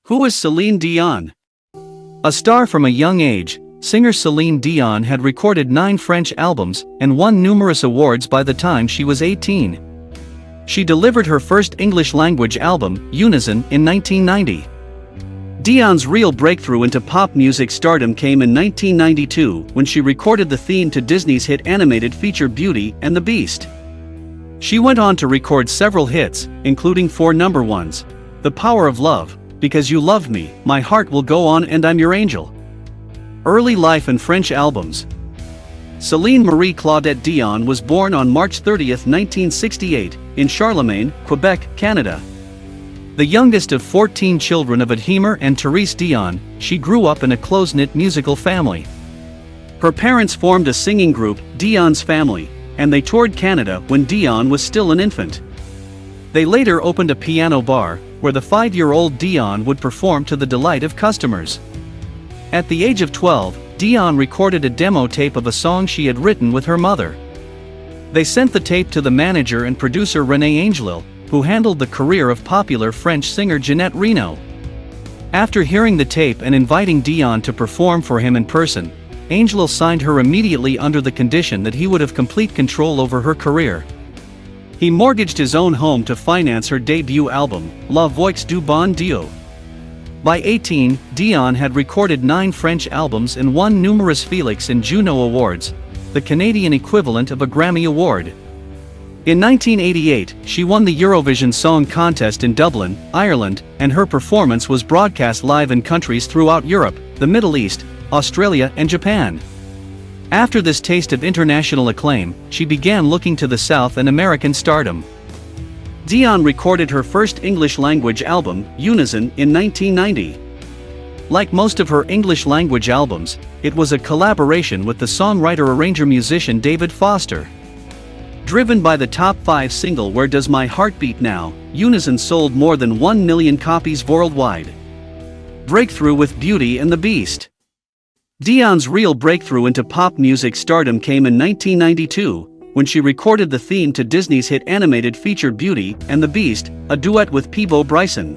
Who is Celine Dion? A star from a young age, singer Celine Dion had recorded 9 French albums and won numerous awards by the time she was 18. She delivered her first English-language album, Unison, in 1990. Dion's real breakthrough into pop music stardom came in 1992 when she recorded the theme to Disney's hit animated feature Beauty and the Beast. She went on to record several hits, including 4 number ones: The Power of Love, Because You Love Me, My Heart Will Go On and I'm Your Angel. Early life and French albums. Celine Marie Claudette Dion was born on March 30, 1968, in Charlemagne, Quebec, Canada. The youngest of 14 children of Adhemer and Therese Dion, she grew up in a close-knit musical family. Her parents formed a singing group, Dion's Family, and they toured Canada when Dion was still an infant. They later opened a piano bar, where the 5-year-old Dion would perform to the delight of customers. At the age of 12, Dion recorded a demo tape of a song she had written with her mother. They sent the tape to the manager and producer René Angelil, who handled the career of popular French singer Jeanette Reno. After hearing the tape and inviting Dion to perform for him in person, Angelil signed her immediately under the condition that he would have complete control over her career. He mortgaged his own home to finance her debut album, La Voix du Bon Dieu. By 18, Dion had recorded 9 French albums and won numerous Félix and Juno Awards, the Canadian equivalent of a Grammy Award. In 1988, she won the Eurovision Song Contest in Dublin, Ireland, and her performance was broadcast live in countries throughout Europe, the Middle East, Australia and Japan. After this taste of international acclaim, she began looking to the South and American stardom. Dion recorded her first English-language album, Unison, in 1990. Like most of her English-language albums, it was a collaboration with the songwriter-arranger-musician David Foster. Driven by the top 5 single Where Does My Heart Beat Now, Unison sold more than 1 million copies worldwide. Breakthrough with Beauty and the Beast. Dion's real breakthrough into pop music stardom came in 1992, when she recorded the theme to Disney's hit animated feature Beauty and the Beast, a duet with Peabo Bryson.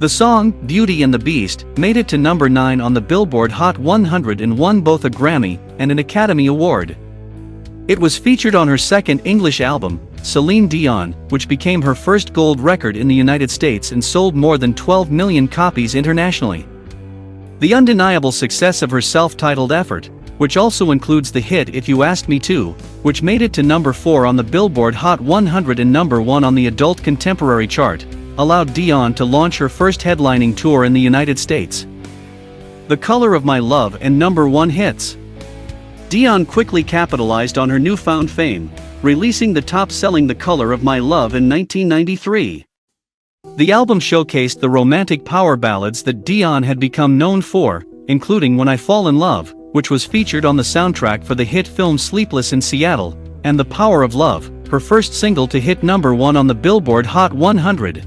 The song, Beauty and the Beast, made it to number 9 on the Billboard Hot 100 and won both a Grammy and an Academy Award. It was featured on her second English album, Celine Dion, which became her first gold record in the United States and sold more than 12 million copies internationally. The undeniable success of her self-titled effort, which also includes the hit If You Asked Me To, which made it to number 4 on the Billboard Hot 100 and number 1 on the Adult Contemporary chart, allowed Dion to launch her first headlining tour in the United States. The Color of My Love and number 1 hits. Dion quickly capitalized on her newfound fame, releasing the top-selling The Color of My Love in 1993. The album showcased the romantic power ballads that Dion had become known for, including When I Fall in Love, which was featured on the soundtrack for the hit film Sleepless in Seattle, and The Power of Love, her first single to hit number 1 on the Billboard Hot 100.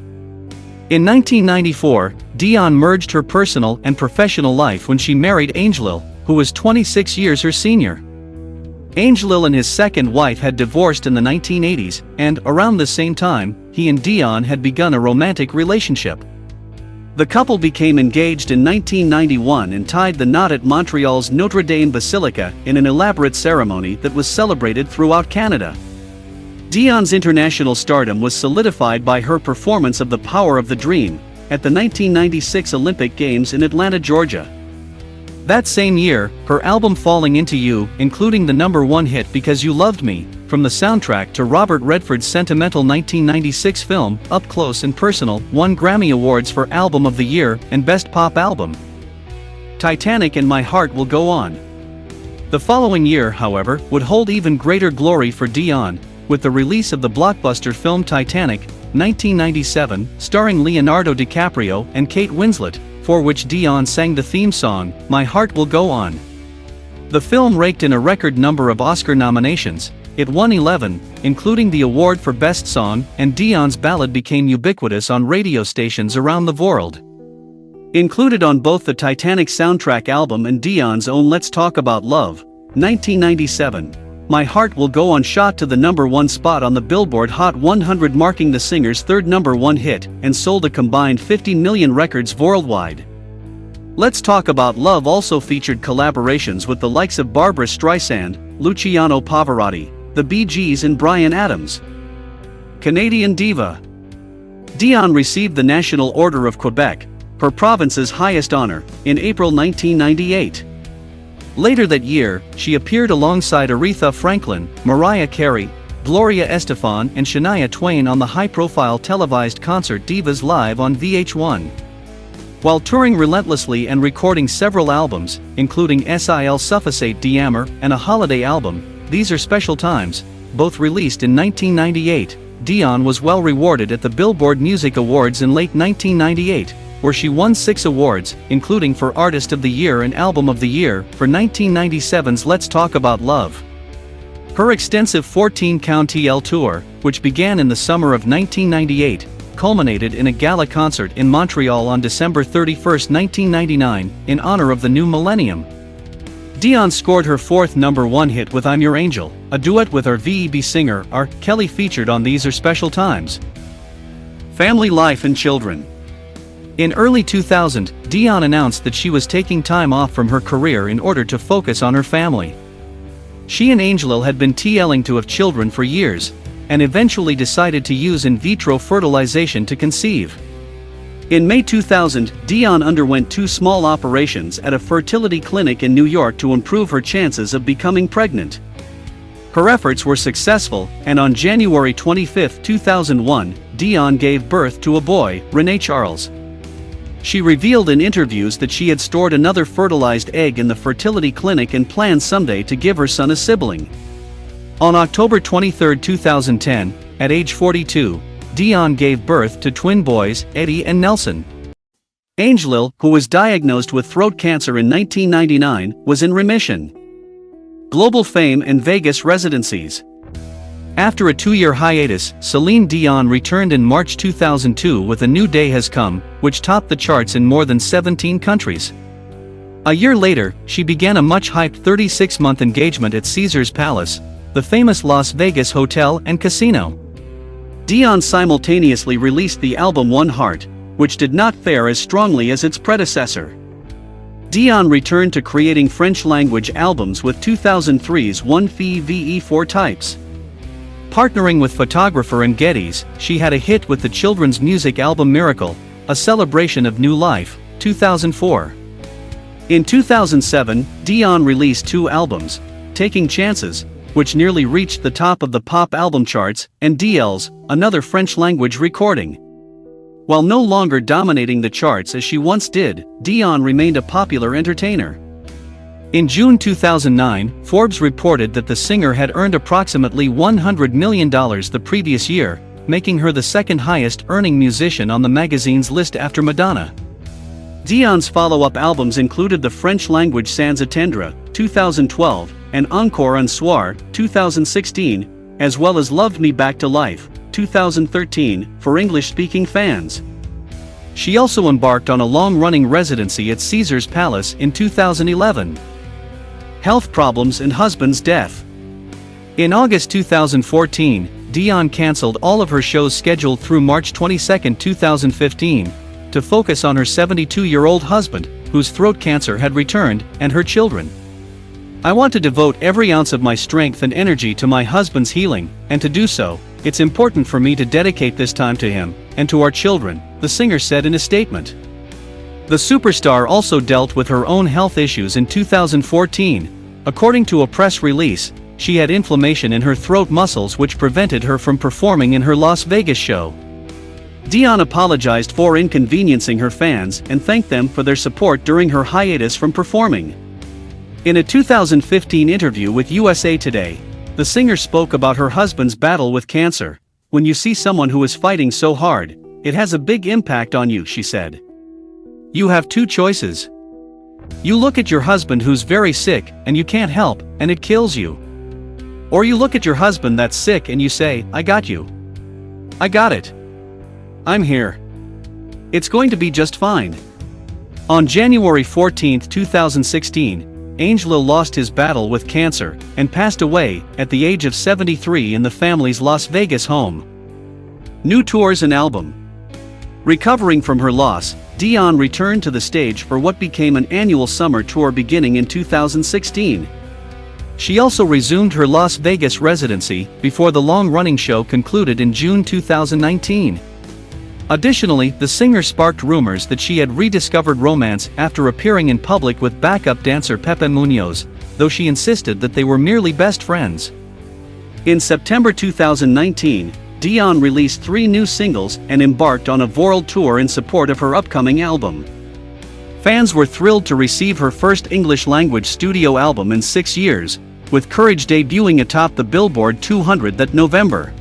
In 1994, Dion merged her personal and professional life when she married Angelil, who was 26 years her senior. Angelil and his second wife had divorced in the 1980s, and, around the same time, he and Dion had begun a romantic relationship. The couple became engaged in 1991 and tied the knot at Montreal's Notre Dame Basilica in an elaborate ceremony that was celebrated throughout Canada. Dion's international stardom was solidified by her performance of The Power of the Dream at the 1996 Olympic Games in Atlanta, Georgia. That same year, her album Falling Into You, including the number 1 hit Because You Loved Me, from the soundtrack to Robert Redford's sentimental 1996 film, Up Close and Personal, won Grammy Awards for Album of the Year and Best Pop Album. Titanic and My Heart Will Go On. The following year, however, would hold even greater glory for Dion, with the release of the blockbuster film Titanic, 1997, starring Leonardo DiCaprio and Kate Winslet, for which Dion sang the theme song, My Heart Will Go On. The film raked in a record number of Oscar nominations. It won 11, including the award for Best Song, and Dion's ballad became ubiquitous on radio stations around the world. Included on both the Titanic soundtrack album and Dion's own Let's Talk About Love, 1997, My Heart Will Go On shot to the #1 spot on the Billboard Hot 100, marking the singer's third #1 hit, and sold a combined 50 million records worldwide. Let's Talk About Love also featured collaborations with the likes of Barbra Streisand, Luciano Pavarotti, the Bee Gees and Bryan Adams. Canadian diva Dion received the National Order of Quebec, her province's highest honor, in April 1998. Later that year, she appeared alongside Aretha Franklin, Mariah Carey, Gloria Estefan and Shania Twain on the high-profile televised concert Divas Live on VH1. While touring relentlessly and recording several albums, including Sil Suffocate Diamor and a holiday album, These Are Special Times, both released in 1998, Dion was well rewarded at the Billboard Music Awards in late 1998, where she won 6 awards, including for Artist of the Year and Album of the Year, for 1997's Let's Talk About Love. Her extensive 14-count TL tour, which began in the summer of 1998, culminated in a gala concert in Montreal on December 31, 1999, in honor of the new millennium. Dion scored her 4th #1 hit with I'm Your Angel, a duet with our VEB singer R. Kelly featured on These Are Special Times. Family life and children. In early 2000, Dion announced that she was taking time off from her career in order to focus on her family. She and Angelil had been TLing to have children for years, and eventually decided to use in vitro fertilization to conceive. In May 2000, Dion underwent 2 small operations at a fertility clinic in New York to improve her chances of becoming pregnant. Her efforts were successful, and on January 25, 2001, Dion gave birth to a boy, René Charles. She revealed in interviews that she had stored another fertilized egg in the fertility clinic and planned someday to give her son a sibling. On October 23, 2010, at age 42, Dion gave birth to twin boys, Eddie and Nelson. Angelil, who was diagnosed with throat cancer in 1999, was in remission. Global fame and Vegas residencies. After a 2-year hiatus, Celine Dion returned in March 2002 with A New Day Has Come, which topped the charts in more than 17 countries. A year later, she began a much-hyped 36-month engagement at Caesars Palace, the famous Las Vegas hotel and casino. Dion simultaneously released the album One Heart, which did not fare as strongly as its predecessor. Dion returned to creating French-language albums with 2003's One Fille Ve 4 Types. Partnering with photographer and Geddes, she had a hit with the children's music album Miracle, a celebration of new life, 2004. In 2007, Dion released 2 albums, Taking Chances, which nearly reached the top of the pop album charts, and DL's, another French-language recording. While no longer dominating the charts as she once did, Dion remained a popular entertainer. In June 2009, Forbes reported that the singer had earned approximately $100 million the previous year, making her the second highest-earning musician on the magazine's list after Madonna. Dion's follow-up albums included the French-language Sans Attendre, 2012, and Encore un Soir, 2016, as well as Loved Me Back to Life, 2013, for English-speaking fans. She also embarked on a long-running residency at Caesars Palace in 2011. Health problems and husband's death. In August 2014, Dion cancelled all of her shows scheduled through March 22, 2015, to focus on her 72-year-old husband, whose throat cancer had returned, and her children. I want to devote every ounce of my strength and energy to my husband's healing, and to do so, it's important for me to dedicate this time to him, and to our children, the singer said in a statement. The superstar also dealt with her own health issues in 2014. According to a press release, she had inflammation in her throat muscles which prevented her from performing in her Las Vegas show. Dion apologized for inconveniencing her fans and thanked them for their support during her hiatus from performing. In a 2015 interview with USA Today, the singer spoke about her husband's battle with cancer. "When you see someone who is fighting so hard, it has a big impact on you," she said. "You have 2 choices. You look at your husband who's very sick, and you can't help, and it kills you. Or you look at your husband that's sick and you say, I got you. I got it. I'm here. It's going to be just fine." On January 14, 2016, Angelo lost his battle with cancer and passed away at the age of 73 in the family's Las Vegas home. New tours and album. Recovering from her loss, Dion returned to the stage for what became an annual summer tour beginning in 2016. She also resumed her Las Vegas residency before the long-running show concluded in June 2019. Additionally, the singer sparked rumors that she had rediscovered romance after appearing in public with backup dancer Pepe Munoz, though she insisted that they were merely best friends. In September 2019, Dion released 3 new singles and embarked on a world tour in support of her upcoming album. Fans were thrilled to receive her first English-language studio album in 6 years, with Courage debuting atop the Billboard 200 that November.